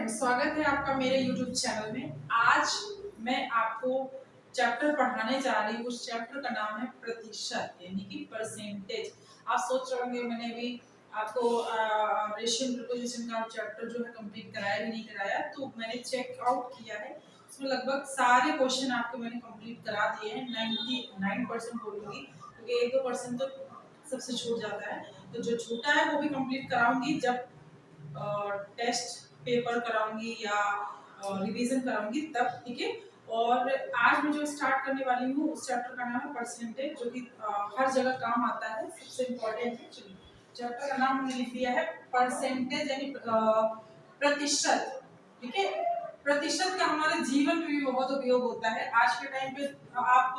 स्वागत है आपका मेरे YouTube चैनल में। आज मैं आपको चैप्टर पढ़ाने जा रही हूँ। उस चैप्टर का नाम है प्रतिशत यानी कि परसेंटेज। आप सोच रहे होंगे मैंने भी आपको रेशियो प्रीपोजिशन का चैप्टर जो है कंप्लीट कराया भी नहीं कराया, तो मैंने चेक आउट किया है। उसमें लगभग सारे क्वेश्चन आपको मैंने कंप्लीट करा दिए हैं। 99% बोलूँगी, क्योंकि 1-2% तो सबसे छूट जाता है। तो जो छूटा है वो भी कंप्लीट कराऊंगी जब टेस्ट पेपर कराऊंगी या रिवीजन कराऊंगी तब, ठीक है। और आज मैं जो स्टार्ट करने वाली हूँ उस चैप्टर का नाम है परसेंटेज, जो कि हर जगह काम आता है, सबसे इम्पोर्टेंट है। चलिए, चैप्टर का नाम मैंने लिख दिया है परसेंटेज यानी प्रतिशत, ठीक है। प्रतिशत का हमारे जीवन में भी बहुत उपयोग होता है। आज के टाइम पे आप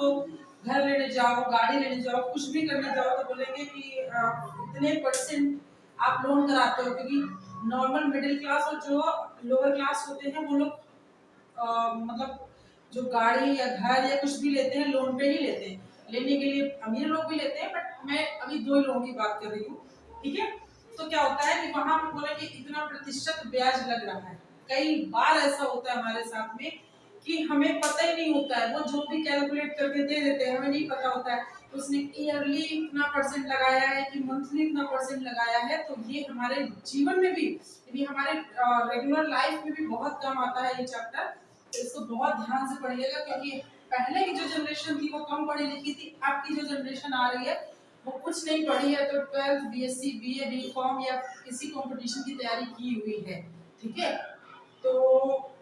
घर लेने जाओ, गाड़ी लेने जाओ, कुछ भी करने जाओ तो बोलेंगे कि इतने परसेंट आप लोन कराते हो, क्योंकि नॉर्मल मिडिल क्लास और जो लोअर क्लास होते हैं वो लोग मतलब जो गाड़ी या घर या कुछ भी लेते हैं लोन पे ही लेते हैं। लेने के लिए अमीर लोग भी लेते हैं, बट मैं अभी 2 लोगों की बात कर रही हूँ, ठीक है। तो क्या होता है कि वहां हम बोलेंगे इतना प्रतिशत ब्याज लग रहा है। कई बार ऐसा होता है हमारे साथ में कि हमें पता ही नहीं होता है, वो जो भी कैलकुलेट करके दे देते हैं, हमें नहीं पता होता है उसने ईयरली इतना परसेंट लगाया है कि मंथली इतना परसेंट लगाया है। तो ये हमारे जीवन में भी, यानी हमारे रेगुलर लाइफ में भी बहुत काम आता है ये चैप्टर। तो इसको बहुत ध्यान से पढ़िएगा, क्योंकि पहले की जो जनरेशन थी वो कम पढ़ी लिखी थी, अब की जो जनरेशन आ रही है वो कुछ नहीं पढ़ी है, तो 12th बीएससी बीए बीकॉम या किसी कंपटीशन की तैयारी की हुई है, ठीक है। तो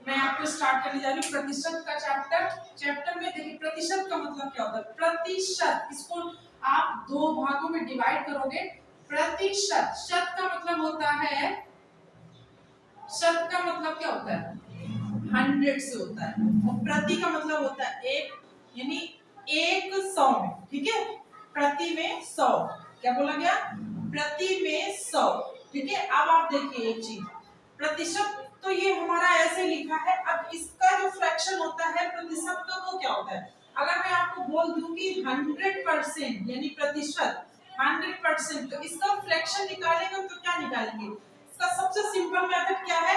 मैं आपको स्टार्ट करने जा रही हूँ प्रतिशत का चैप्टर में। देखिए प्रतिशत का मतलब क्या होता है। प्रतिशत, इसको आप 2 भागों में डिवाइड करोगे। प्रतिशत, शत का मतलब होता है, शत का मतलब क्या होता है 100 से होता है, और प्रति का मतलब होता है 1, यानी 100 में, ठीक है। प्रति में 100, क्या बोला गया, प्रति में 100, ठीक है। अब आप देखिए एक चीज, प्रतिशत तो ये हमारा ऐसे लिखा है। अब इसका जो फ्रैक्शन होता है प्रतिशत का वो क्या होता है। अगर मैं आपको बोल दूं कि 100% यानी प्रतिशत 100%, तो इसका फ्रैक्शन निकालेंगे तो क्या निकालेंगे। इसका सबसे सिंपल मेथड क्या है,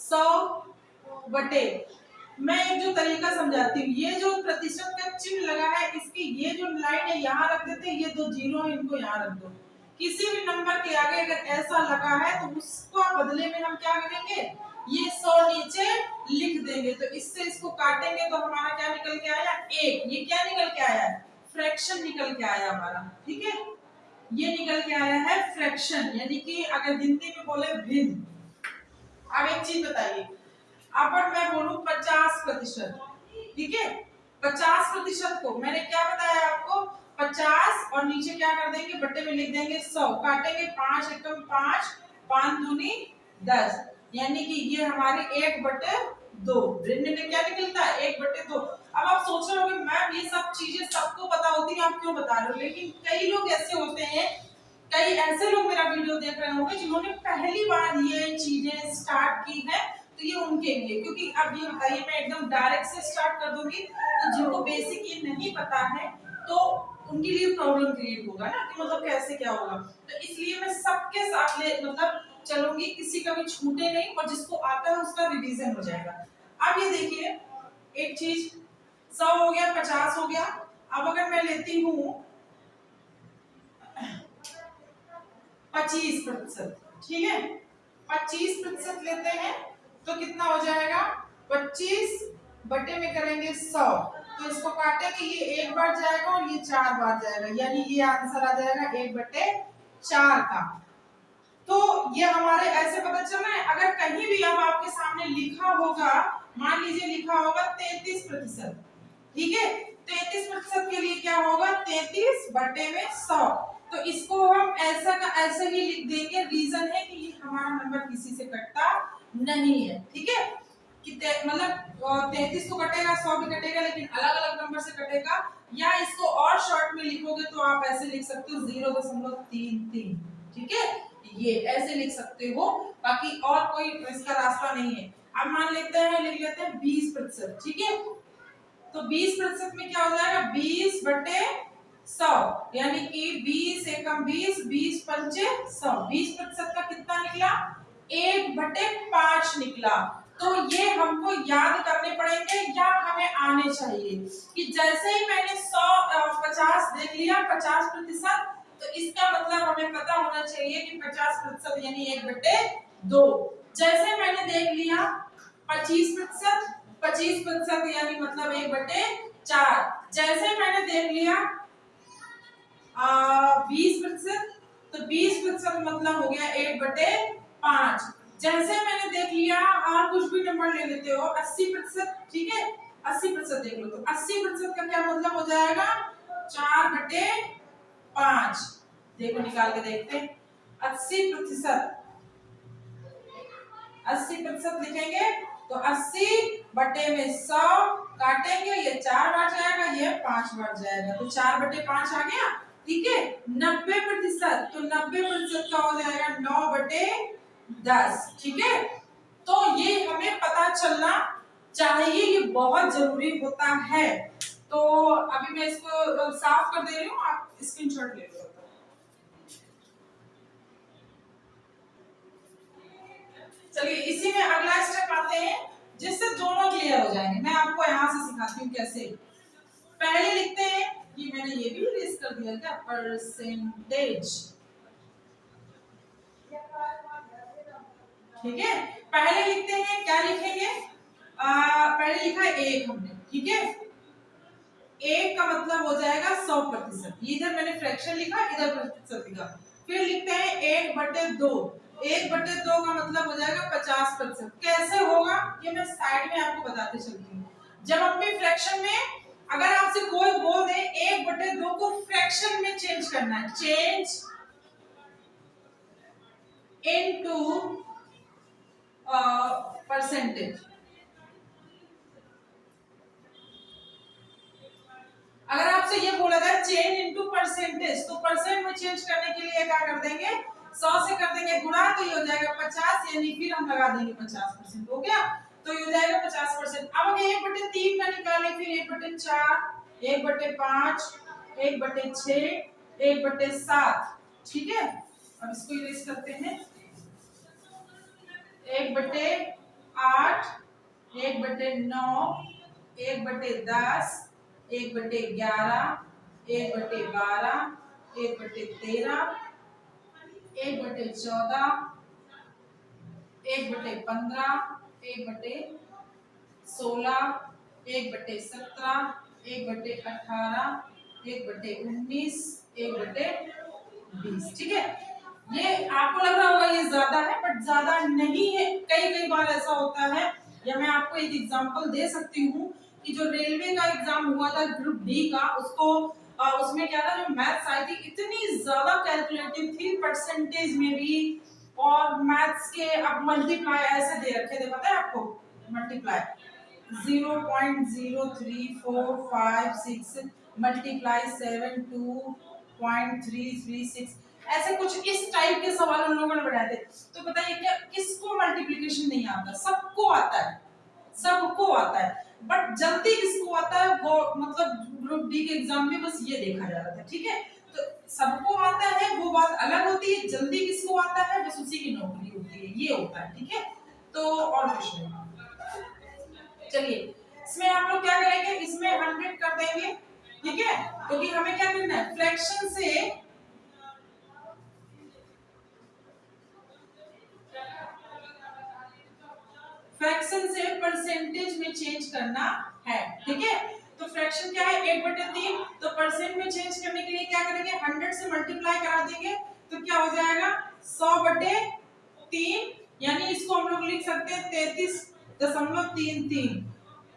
100 बटे, मैं एक जो तरीका समझाती हूँ। ये जो प्रतिशत का चिन्ह लगा है, इसकी ये जो लाइन है यहाँ रख देते हैं, ये 2 जीरो है इनको यहाँ रख दो। किसी भी नंबर के आगे अगर ऐसा लगा है तो उसको बदले में हम क्या करेंगे, ये 100 नीचे लिख देंगे। तो इससे इसको काटेंगे तो हमारा क्या निकल के आया 1। ये क्या निकल के आया है, फ्रैक्शन निकल के आया हमारा, ठीक है। ये निकल के आया है फ्रैक्शन, यानी कि अगर हिंदी में बोले भिन्न। अब एक चीज बताइए, अगर मैं बोलूं 50%, ठीक है, 50% को मैंने क्या बताया आपको, 50 और नीचे क्या कर देंगे बट्टे में लिख देंगे 100, काटेंगे 5 एकम 5, 5 दूनी 10, यानी कि ये हमारे 1/2। भिन्न में क्या निकलता है 1/2। अब आप सोच रहे होंगे मैम ये सब चीजें सबको पता होती है, आप क्यों बता रहे हो। लेकिन कई लोग ऐसे होते हैं, कई ऐसे लोग मेरा वीडियो देख रहे होंगे जिन्होंने पहली बार ये चीजें स्टार्ट की है, तो ये उनके लिए। क्योंकि अब ये बताइए मैं एकदम डायरेक्ट से स्टार्ट कर दूंगी तो जिनको बेसिक ये नहीं पता है तो उनके लिए प्रॉब्लम क्रिएट होगा ना, कि मतलब कैसे क्या होगा। तो इसलिए मैं सबके साथ मतलब चलूंगी, किसी का भी छूटे नहीं, और जिसको आता है उसका रिवीजन हो जाएगा। अब ये देखिए एक चीज, 100 हो गया, 50 हो गया। अब अगर मैं लेती हूँ 25%, ठीक है, 25% लेते हैं तो कितना हो जाएगा, 25 बटे में करेंगे 100, तो इसको काटेंगे, ये 1 बार जाएगा और ये 4 बार जाएगा, यानी ये आंसर आ जाएगा 1/4 का। तो ये हमारे ऐसे पता चल रहा है। अगर कहीं भी अब आपके सामने लिखा होगा, मान लीजिए लिखा होगा 33%, ठीक है, 33% के लिए क्या होगा 33 बटे में 100, तो इसको हम ऐसा का ऐसा ही लिख देंगे। रीजन है कि ये हमारा नंबर किसी से कटता नहीं है, ठीक है, कि मतलब 33 तो कटेगा, 100 भी कटेगा, लेकिन अलग अलग नंबर से कटेगा। या इसको और शॉर्ट में लिखोगे तो आप ऐसे लिख सकते हो 0.33, ठीक है, ये ऐसे लिख सकते हो, बाकी और कोई इसका रास्ता नहीं है। अब मान लेते हैं, लिख लेते हैं 20%, ठीक है, तो 20% में क्या हो जाएगा 20 बटे 100, यानी कि 20 एकम 20, 20 पंचे 100, 20% का कितना निकला 1/5 निकला। तो ये हमको याद करने पड़ेंगे या हमें आने चाहिए कि जैसे ही मैंने 50 देख लिया 50%, तो इसका मतलब हमें पता होना चाहिए कि 50% यानी 1/2। जैसे मैंने देख लिया 25% यानी मतलब 1/4। जैसे मैंने देख लिया 20%, तो 20% मतलब हो गया 1/5। जैसे मैंने देख लिया, और कुछ भी नंबर ले लेते हो, 80%, ठीक है 80% देख लो, तो 80% का क्या मतलब हो जाएगा 4/5। देखो निकाल के देखते हैं। 80% लिखेंगे तो 80/100 काटेंगे, ये 4 बार जाएगा, ये 5 बार जाएगा, तो 4/5 आ गया। ठीक है 90%, तो 90% का हो जाएगा 9/10। ठीक है, तो ये हमें पता चलना चाहिए, ये बहुत जरूरी होता है। तो अभी मैं इसको साफ कर दे रही हूँ, आप स्क्रीनशॉट ले लो। चलिए इसी में अगला स्टेप आते हैं जिससे दोनों क्लियर हो जाएंगे। मैं आपको यहाँ से सिखाती हूँ कैसे। पहले लिखते हैं कि मैंने ये भी लिस्ट कर दिया क्या, परसेंटेज। ठीक है, पहले लिखते हैं, क्या लिखेंगे, पहले लिखा है 1 हमने, ठीक है 1 का मतलब हो जाएगा 100%। इधर मैंने फ्रैक्शन लिखा, इधर प्रतिशत लिखा। फिर लिखते हैं 1/2। 1/2 का मतलब हो जाएगा 50%। कैसे होगा ये मैं साइड में आपको बताते चलती हूँ। जब हम भी फ्रैक्शन में अगर आपसे कोई बोल दे 1/2 को फ्रैक्शन में चेंज करना है, चेंज इनटू परसेंटेज। अगर आपसे ये बोला जाए चेंज इनटू परसेंटेज, तो परसेंट में चेंज करने के लिए क्या कर देंगे, 100 से कर देंगे गुणा, तो ये हो जाएगा 50, यानी फिर हम लगा देंगे 50%। हो गया, तो ये हो जाएगा 50%। अब अगर 1/3 का निकालें, फिर 1/4, 1/5, 1/6, 1/7। ठीक है, अब इसको इरेज करते हैं। 1/8, 1/9, 1/10, 1/11, 1/12, 1/13, 1/14, 1/15, 1/16, 1/17, 1/18, 1/19, 1/20। ठीक है, ये आपको लग रहा होगा ये ज्यादा है, बट ज्यादा नहीं है। कई बार ऐसा होता है, या मैं आपको एक एग्जांपल दे सकती हूँ कि जो रेलवे का एग्जाम हुआ था ग्रुप डी का, उसमें क्या था, जो मैथ्स आई थी इतनी ज्यादा कैलकुलेटिव थी, परसेंटेज में भी, और मैथ्स के अब मल्टीप्लाई ऐसे दे रखे थे, पता है आपको, मल्टीप्लाई 0.03456 मल्टीप्लाई 72.336, ऐसे कुछ इस टाइप के सवाल उन लोगों ने बनाए थे। तो बताइए क्या किसको मल्टीप्लिकेशन नहीं आता, सबको आता है, सबको आता है, बट जल्दी किसको आता है, वो मतलब ग्रुप डी के एग्जाम में बस ये देखा जा रहा था। ठीक है, तो सबको आता है वो बात अलग होती है, जल्दी किसको आता है बस उसी की नौकरी होती है, ये होता है। ठीक है, तो और कुछ नहीं। चलिए इसमें आप लोग क्या करेंगे, इसमें 100 कर देंगे। ठीक है, क्योंकि हमें क्या करना है, फ्रैक्शन से परसेंटेज में चेंज करना है। ठीक है, तो फ्रैक्शन क्या है 1/3, तो परसेंट में चेंज करने के लिए क्या करेंगे, 100 से मल्टीप्लाई करा देंगे, तो क्या हो जाएगा 100/3, यानी इसको हम लोग लिख सकते हैं 33.33।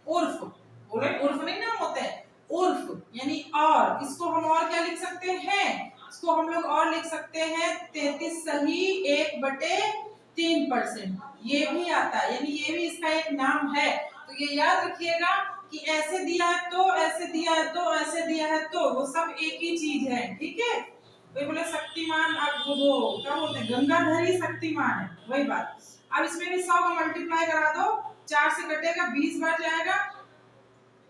उर्फ, बोले उर्फ नहीं नाम होते हैं, उर्फ यानी और, इसको हम और क्या लिख सकते हैं, इसको हम लोग और लिख सकते हैं 33 सही 1/3%। ये भी आता है, यानी ये भी इसका एक नाम है। तो ये याद रखिएगा कि ऐसे दिया है तो, ऐसे दिया है तो, ऐसे दिया है तो, वो सब एक ही चीज है। ठीक है, कोई बोले शक्तिमान, अब वो क्या बोलते हैं, गंगाधरी शक्तिमान है, वही बात। अब इसमें भी 100 का मल्टीप्लाई करा दो, 4 से कटेगा 20 बार जाएगा।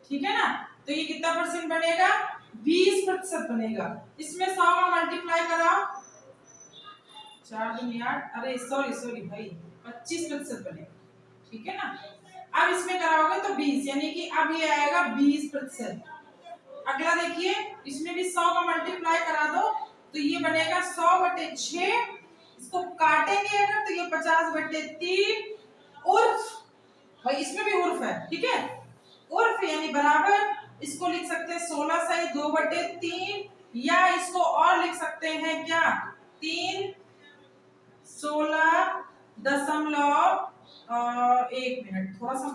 ठीक है ना, तो ये कितना परसेंट बनेगा, 20% बनेगा। इसमें 100 का मल्टीप्लाई कराओ, 4 दूनी 8, अरे सॉरी भाई 25% बनेगा, ठीक है ना। अब इसमें कराओगे तो 20, यानी कि अब ये आएगा 20%। अगला देखिए, इसमें भी 100 का मल्टीप्लाई करा दो तो ये बनेगा 100/6। इसको काटेंगे अगर तो ये 50/3। उर्फ, भाई इसमें भी उर्फ है, ठीक है। उर्फ यानी बराबर, इसको लिख सकते हैं 16 सही 2/3, या इसको और लिख सकते हैं क्या, 3 16 दशमलव 1 मिनट, थोड़ा सा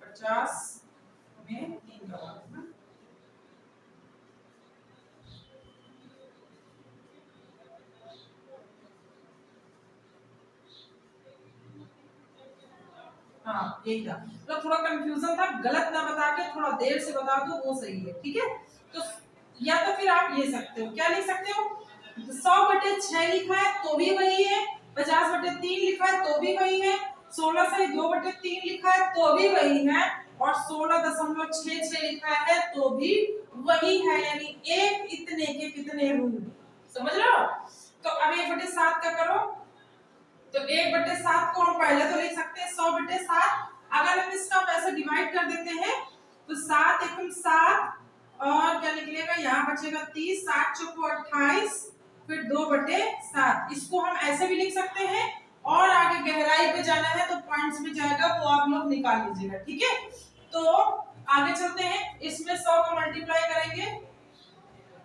50 में 3 का भाग ना। हाँ यही था, तो थोड़ा कंफ्यूजन था, गलत ना बता के थोड़ा देर से बता दो वो सही है, ठीक है। तो या तो फिर आप ले सकते हो, क्या लिख सकते हो, 100/6 लिखा है तो भी वही है, 50/3 लिखा है तो भी वही है, 16 से 2/3 लिखा है तो भी वही है, और 16.66 लिखा है तो भी वही है, यानी एक इतने के कितने रूट, समझ रहे हो। तो अब 1/7 का करो, तो 1/7 को हम पहले तो लिख सकते हैं 100/7। अगर हम इसका वैसे डिवाइड कर देते हैं तो 7 एकम 7, और क्या निकलेगा, यहाँ बचेगा 30, 7 चौको 28, फिर 2/7। इसको हम ऐसे भी लिख सकते हैं, और आगे गहराई पे जाना है तो पॉइंट्स में जाएगा, वो आप लोग निकाल लीजिएगा, ठीक है। तो आगे चलते हैं, इसमें 100 का मल्टीप्लाई करेंगे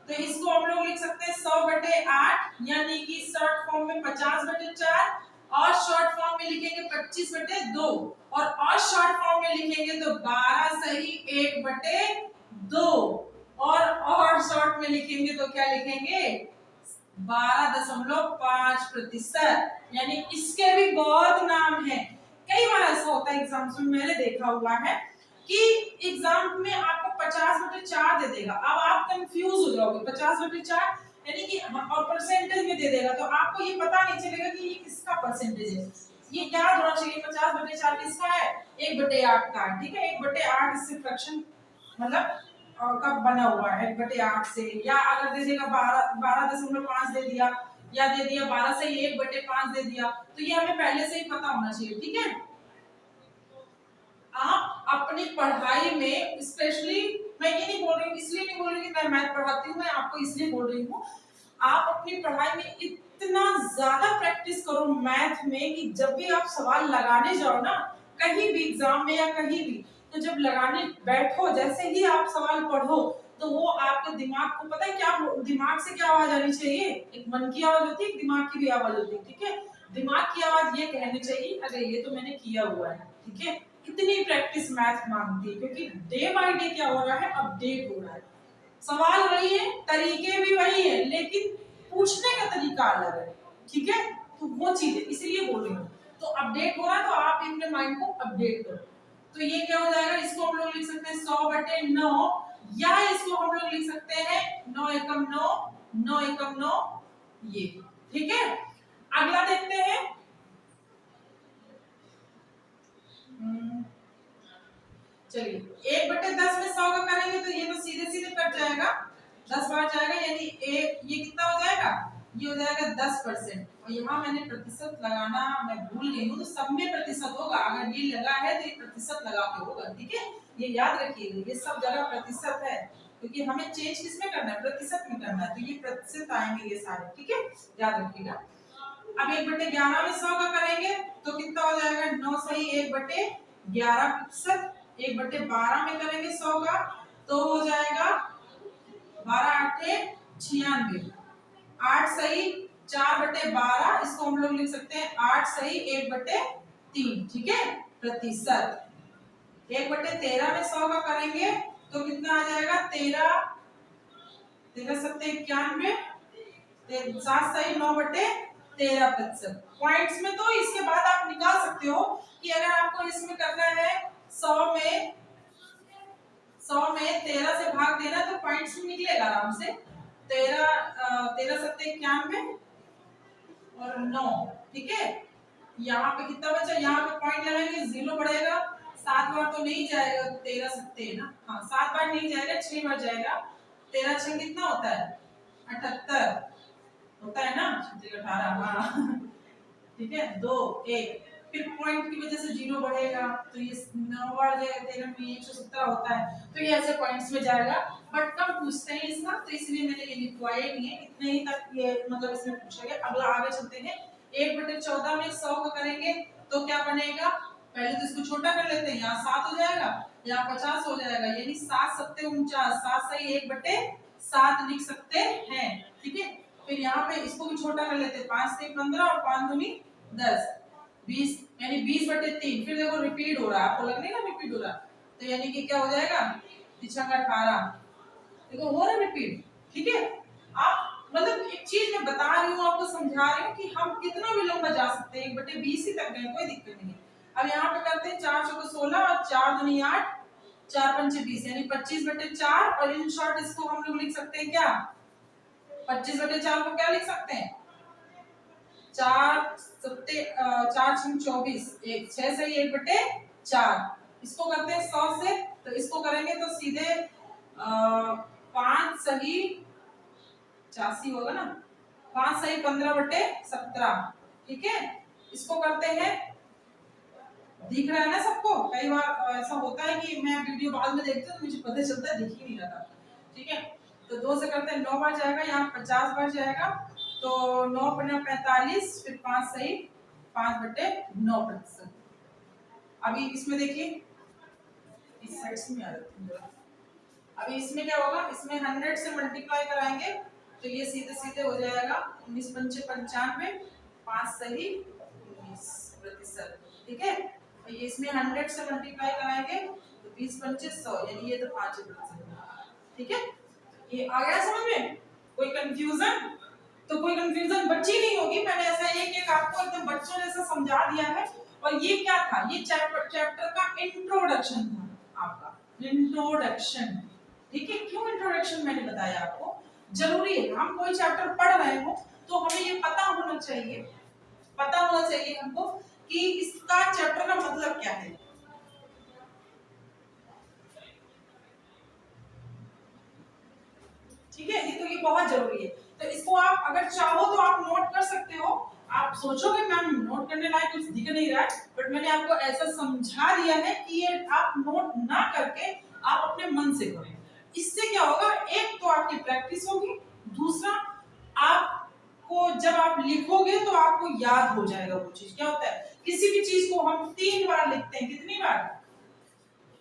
तो इसको हम लोग लिख सकते हैं 100/8, यानी कि शॉर्ट फॉर्म में 50/4, और शॉर्ट फॉर्म में लिखेंगे 25/2, और शॉर्ट फॉर्म में लिखेंगे तो 12 सही 1/2, और शॉर्ट में लिखेंगे तो क्या लिखेंगे, 12.5%। यानी इसके भी बहुत नाम है, कई बार ऐसा होता है एग्जाम्स में, मैंने देखा हुआ है कि एग्जाम में आपको 50/4 दे देगा, अब आप कंफ्यूज हो जाओगे, 50/4 यानी कि और परसेंटेज में दे देगा, तो आपको ये पता नहीं चलेगा कि ये किसका परसेंटेज है। ये याद होना चाहिए 50/4 किसका है, 1/8 का, ठीक है। 1/8 इससे फ्रैक्शन मतलब कब बना हुआ है, 1/8 से, या अगर दे देगा 12.5 दे दिया, या दे दिया 12 से 1/5 दे दिया, तो ये हमें पहले से ही पता होना चाहिए, ठीक है। आप अपनी पढ़ाई में स्पेशली, मैं ये नहीं बोल रही हूँ, इसलिए नहीं बोल रही कि मैं मैथ पढ़ाती हूँ, मैं आपको इसलिए बोल रही हूँ, आप अपनी पढ़ाई में इतना ज्यादा प्रैक्टिस करो मैथ में कि जब भी आप सवाल लगाने जाओ ना, कहीं भी एग्जाम में या कहीं भी, तो जब लगाने बैठो, जैसे ही आप सवाल पढ़ो तो वो आपके दिमाग को, पता है क्या, दिमाग से क्या आवाज आनी चाहिए, एक मन की आवाज होती है, एक दिमाग की भी आवाज होती है, ठीक है। दिमाग की आवाज ये कहनी चाहिए, अरे ये तो मैंने किया हुआ है, ठीक है। इतनी प्रैक्टिस मैथ मांगती है, क्योंकि डे बाय डे क्या हो रहा है, अपडेट हो रहा है, सवाल वही है, तरीके भी वही है, लेकिन पूछने का तरीका अलग है, ठीक है। तो वो चीज है, इसलिए बोल रही हूँ, तो अपडेट हो रहा है तो आप अपने माइंड को अपडेट करो। तो ये क्या हो जाएगा, इसको हम लोग लिख सकते हैं 100/9, या इसको हम लोग लिख सकते हैं 9 एकम 9, 9 एकम 9, ये, ठीक है। अगला देखते हैं, चलिए 1/10 में 100 का करेंगे तो ये तो सीधे सीधे कट जाएगा, 10 बार जाएगा, यानी एक ये कितना हो जाएगा, ये हो जाएगा 10%। और यहाँ मैंने प्रतिशत लगाना मैं भूल गई हूँ, तो सब में प्रतिशत होगा, अगर ये लगा है तो ये प्रतिशत लगा के होगा, ठीक है। ये याद रखिएगा, ये सब जगह प्रतिशत है, क्योंकि हमें चेंज किसमें करना है, प्रतिशत में करना है, तो ये प्रतिशत आएंगे ये सारे, ठीक है, याद रखिएगा। अब 1/11 में 100 का करेंगे तो कितना हो जाएगा, 9 सही 1/11%। 1/12 में करेंगे 100 का तो हो जाएगा 12 8 96, 8 सही 4/12, इसको हम लोग लिख सकते हैं 8 सही 1/3, ठीक है, प्रतिशत। 1/13 में 100 का करेंगे तो कितना आ जाएगा, 13 13 7 91, 7 सही 9/13%। पॉइंट्स में तो इसके बाद आप निकाल सकते हो कि अगर आपको इसमें करना है 100 में 13 से भाग देना तो पॉइंट्स में निकलेगा आराम से, 13 7 91 और 9, ठीक है। यहाँ पे कितना बचा, यहाँ पे पॉइंट लगाएंगे 0 बढ़ेगा, 7 बार तो नहीं जाएगा, 13 7 ना, हाँ 7 बार नहीं जाएगा, 6 बार जाएगा, 13 6 कितना होता है, 78 होता है ना, 18, हाँ ठीक है 2 1, फिर पॉइंट की वजह से 0 बढ़ेगा तो ये 9 बार जाएगा 13 में 117 होता है, तो ये ऐसे पॉइंट्स में जाएगा। बट कम पूछते हैं इसका, तो इसलिए मैंने ये लिखवाया ही नहीं है, इतने ही तक ये मतलब इसमें पूछा गया। अगला आगे चलते हैं, 1/14 में 100 का करेंगे तो क्या बनेगा, पहले तो इसको छोटा कर लेते हैं, यहाँ 7 हो जाएगा, यहाँ 50 हो जाएगा, यानी 7 7 49, 7 सही 1/7 लिख सकते हैं। ठीक है, फिर यहाँ पे इसको भी छोटा कर लेते हैं, 5 से 15 और 5 दूनी 10 20, यानी 20/3। फिर देखो रिपीट हो रहा है, आपको लग नहीं ना रिपीट हो रहा, तो यानी कि क्या हो जाएगा 18, देखो हो रहा रिपीट। ठीक है, आप मतलब एक चीज मैं बता रही हूँ आपको, समझा रही हूँ कि हम कितना भी लंबा जा सकते हैं, 1/20 ही तक गए, कोई दिक्कत नहीं है। अब यहाँ पे करते हैं 4 चौके 16 और 4 दूनी 8, 4 पंचे 20, यानी 25/4। और इन शॉर्ट इसको हम लोग लिख सकते हैं क्या, 25/4 को क्या लिख सकते हैं, 4 7 4 6 24, 1 6 सही 1/4। इसको करते हैं 100 से, तो इसको करेंगे तो सीधे 5 सही 85 होगा ना, 5 सही 15/17। ठीक है, इसको करते हैं, दिख रहा है ना सबको, कई बार ऐसा होता है कि मैं वीडियो बाद में देखती हूँ तो मुझे पता चलता है, दिख ही नहीं रहा। ठीक है, तो 2 से करते हैं 9 बार जाएगा, यहाँ 50 बार जाएगा, तो 9 × 45, फिर 5 सही 5/9%। अभी इसमें देखिए, इस साइड से में आ जाती है, अभी इसमें क्या होगा, इसमें 100 से मल्टीप्लाई कराएंगे तो ये सीधे सीधे हो जाएगा 19 पंचे 95, 5 सही 19%। ठीक है, तो ये इसमें 100 से मल्टीप्लाई कराएंगे तो 20 पंचे 100, यानी ये तो 5%। ठीक है, ये आ गया समझ में, कोई कंफ्यूजन, तो कोई कंफ्यूजन बची नहीं होगी, मैंने ऐसा एक एक आपको एकदम बच्चों जैसा समझा दिया है। और ये क्या था, ये चैप्टर का इंट्रोडक्शन था, आपका इंट्रोडक्शन। ठीक है, क्यों इंट्रोडक्शन मैंने बताया आपको, जरूरी है, हम कोई चैप्टर पढ़ रहे हो तो हमें ये पता होना चाहिए, पता होना चाहिए हमको कि इसका चैप्टर का मतलब क्या है। ठीक है, ये बहुत जरूरी है, तो इसको आप अगर चाहो तो आप नोट कर सकते हो। आप सोचोगे मैम नोट करने लायक कुछ दिख नहीं रहा है, बट मैंने आपको ऐसा समझा दिया है कि ये आप नोट ना करके आप अपने मन से करें। इससे क्या होगा, एक तो आपकी प्रैक्टिस होगी, दूसरा आपको जब आप लिखोगे तो आपको याद हो जाएगा वो चीज। क्या होता है, किसी भी चीज को हम 3 बार लिखते हैं, कितनी बार,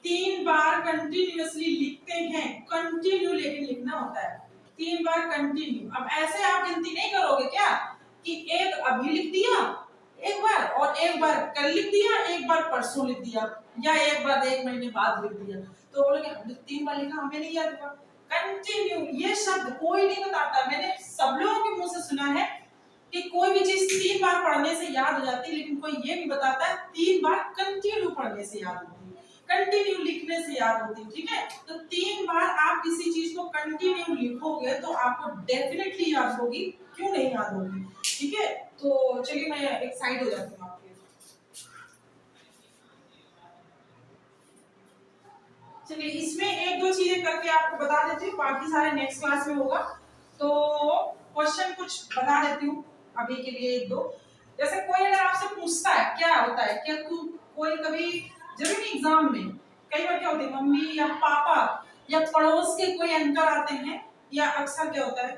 3 बार कंटिन्यूअसली लिखते हैं, कंटिन्यू लेकिन लिखना होता है 3 बार कंटिन्यू। अब ऐसे आप गिनती नहीं करोगे क्या कि एक अभी लिख दिया एक बार, और एक बार कल लिख दिया, एक बार परसों लिख दिया, या एक बार 1 महीने बाद लिख दिया, तो बोलोगे हमने 3 बार लिखा, हमें नहीं याद हुआ। कंटिन्यू ये शब्द कोई नहीं बताता, मैंने सब लोगों के मुंह से सुना है कि कोई भी चीज 3 बार पढ़ने से याद हो जाती है, लेकिन कोई ये भी बताता है 3 बार कंटिन्यू पढ़ने से याद होती है, कंटिन्यू लिखने से याद होती है। ठीक है, तो 3 बार आप किसी चीज को कंटिन्यू लिखोगे तो आपको डेफिनेटली याद होगी, क्यों नहीं याद होगी। ठीक है, तो चलिए मैं एक साइड हो जाती हूँ आपके, चलिए इसमें एक दो चीजें करके आपको बता देती हूँ, बाकी सारे नेक्स्ट क्लास में होगा। तो क्वेश्चन कुछ बता देती हूँ अभी के लिए एक दो। जैसे कोई अगर आपसे पूछता है क्या होता है, क्या कोई कभी जरूरी एग्जाम में कई बार क्या होती है, मम्मी या पापा या पड़ोस के कोई अंकल आते हैं, या अक्सर क्या होता है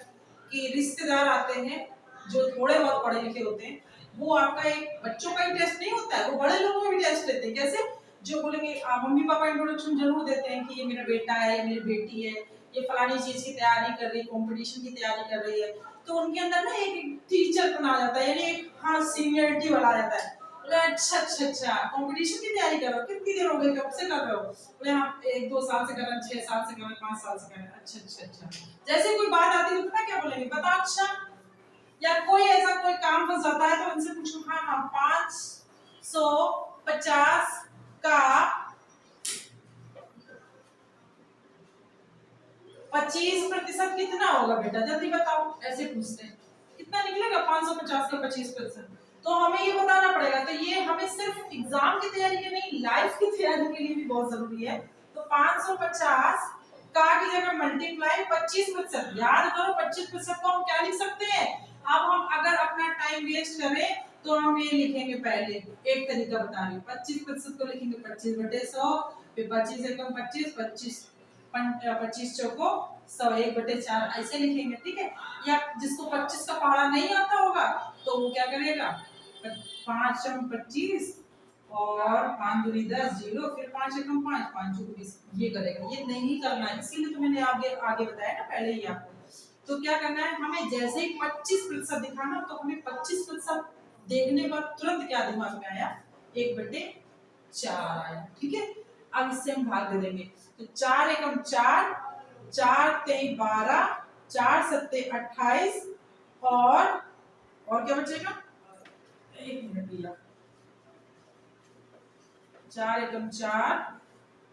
कि रिश्तेदार आते हैं जो थोड़े बहुत पढ़े लिखे होते हैं, वो आपका एक बच्चों का ही टेस्ट नहीं होता है, वो बड़े लोगों का भी टेस्ट लेते हैं। कैसे, जो बोलेंगे मम्मी पापा इंट्रोडक्शन जरूर देते हैं कि ये मेरा बेटा है, ये मेरी बेटी है, ये फलानी चीज की तैयारी कर रही है, कंपटीशन की तैयारी कर रही है, तो उनके अंदर ना एक टीचर बना जाता है, यानी एक हाँ सीनियरिटी वाला जाता है। बोले अच्छा अच्छा अच्छा कंपटीशन की तैयारी कर रहे हो, कितनी देर हो गई, कब से कर रहे हो, बोले हाँ 1-2 साल से कर रहे हैं, 6 साल से कर रहे हैं, 5 साल से कर रहे हैं, अच्छा अच्छा अच्छा। जैसे कोई बात आती है तो पता क्या बोलेंगे, बता अच्छा, या कोई ऐसा कोई काम फंस जाता है तो उनसे पूछो हाँ हाँ 550 का 25% कितना होगा बेटा, जल्दी बताओ, ऐसे पूछते हैं कितना निकलेगा 550 का 25%, तो हमें ये बताना पड़ेगा। तो ये हमें सिर्फ एग्जाम की तैयारी के नहीं, लाइफ की तैयारी के लिए भी बहुत जरूरी है। तो 550 का की जगह मल्टीप्लाई 25%। याद करो 25% को हम क्या लिख सकते हैं। अब हम अगर अपना टाइम वेस्ट करें तो हम ये लिखेंगे, पहले एक तरीका बता रही हूँ, 25% को लिखेंगे 25/100, फिर 25 एकम 25, 25 चौको 100, 1/4 ऐसे लिखेंगे, ठीक है। या जिसको 25 का पहाड़ा नहीं आता होगा तो वो क्या करेगा, 5 × 25 और 5 दूनी 10, 0, फिर 5 एकम 5, 5 चौको 20, ये करेगा। ये नहीं करना है, इसीलिए तो मैंने आगे आगे बताया ना पहले ही आपको। तो क्या करना है, हमें जैसे ही 25% दिखाना तो हमें 25% देखने पर तुरंत क्या दिमाग में आया, 1/4 आया, ठीक है। अब इससे हम भाग दे देंगे, तो 4 एकम 4, 4 तेई 12, 4 सत्ते 28 और क्या बचेगा, 1 मिनट भैया, 4 एकम 4,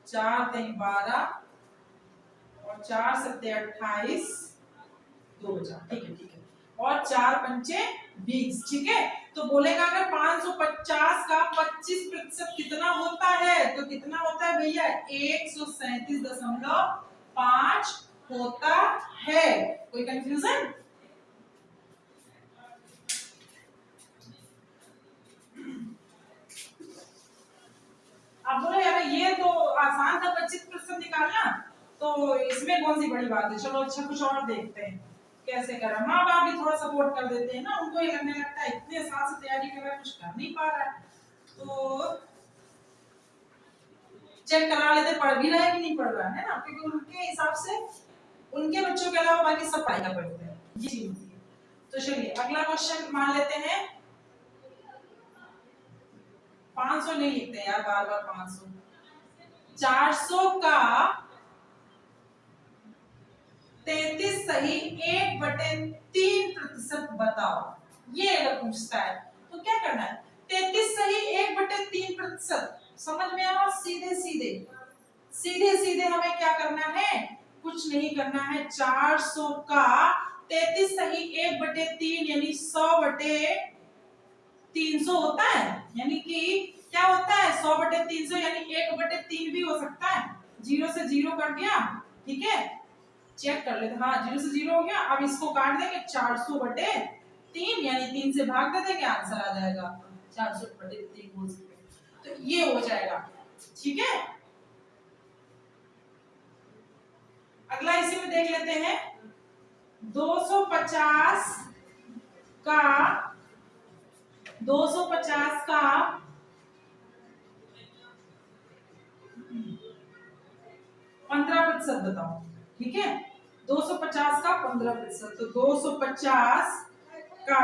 4 तेई 12 और 4 सत्ते 28, 2 बचा, ठीक है, ठीक है। और 4 पंचे 20, ठीक है। तो बोलेगा अगर 550 का 25% कितना होता है, तो कितना होता है भैया, 137.5 होता है। कोई कंफ्यूजन? अब बोले यार ये तो आसान था 25% निकालना, तो इसमें कौन सी बड़ी बात है। चलो अच्छा कुछ और देखते हैं कैसे करा। माँ बाप भी थोड़ा सपोर्ट कर देते हैं ना, उनको ये लगने लगता है इतने साल से तैयारी कर रहा है, कुछ कर नहीं पा रहा है, तो चेक करा लेते पढ़ भी रहा है कि नहीं पढ़ रहा है ना, क्योंकि उनके हिसाब से उनके बच्चों के अलावा बाकी सब पढ़ाई कर पढ़ते हैं, ये चीज होती है। तो चलिए अगला क्वेश्चन मान लेते हैं, 500 नहीं लिखते यार बार बार 500, 400 का 33 सही 1/3% बताओ। ये अगर पूछता है तो क्या करना है, 33 सही 1/3%, समझ में आओ, सीधे सीधे सीधे सीधे हमें क्या करना है, कुछ नहीं करना है। 400 का 33 सही 1/3 यानी 100/300 होता है, यानी कि क्या होता है 100/300 यानी 1/3 भी हो सकता है। 0 से 0 कट गया, ठीक है, चेक कर लेते, हाँ 0 से 0 हो गया। अब इसको काट देंगे 400/3 यानी 3 से भाग दे देंगे, आंसर आ जाएगा 400/3 बोल सकते हैं। तो ये हो जाएगा, ठीक है। अगला इसी में देख लेते हैं, 250 का 15% बताओ, ठीक है। 250 का 15%, तो 250 का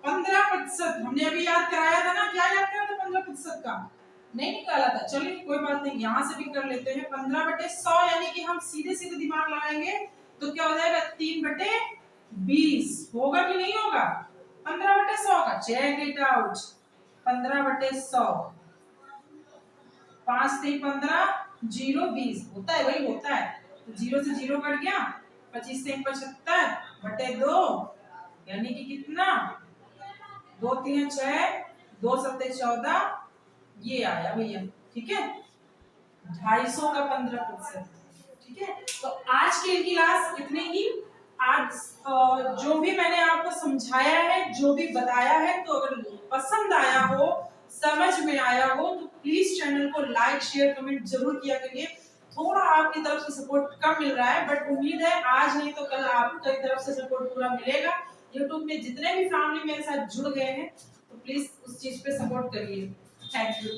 15% हमने अभी याद कराया था ना, क्या याद कराया था 15% का, नहीं निकाला था। चलिए कोई बात नहीं, यहाँ से भी कर लेते हैं। 15/100 यानी कि हम सीधे सीधे दिमाग लगाएंगे तो क्या हो जाएगा, 3/20 होगा कि नहीं होगा। 15/100 का चेक इट आउट, 15/100, 5 3 15, 0 20 होता है, वही होता है। तो 0 से 0 कट गया, 25 3 75/2 यानी कि कितना, 2 3 6, 2 7 14, ये आया भैया, ठीक है। 250 का 15%, ठीक है। तो आज की क्लास इतनी ही। आज जो भी मैंने आपको समझाया है, जो भी बताया है, तो अगर पसंद आया हो, समझ में आया हो, तो प्लीज चैनल को लाइक शेयर कमेंट जरूर किया करिए। थोड़ा आपकी तरफ से सपोर्ट कम मिल रहा है, बट उम्मीद है आज नहीं तो कल आपकी तरफ से सपोर्ट पूरा मिलेगा। यूट्यूब में जितने भी फैमिली मेरे साथ जुड़ गए हैं, तो प्लीज उस चीज पे सपोर्ट करिए। Thank you.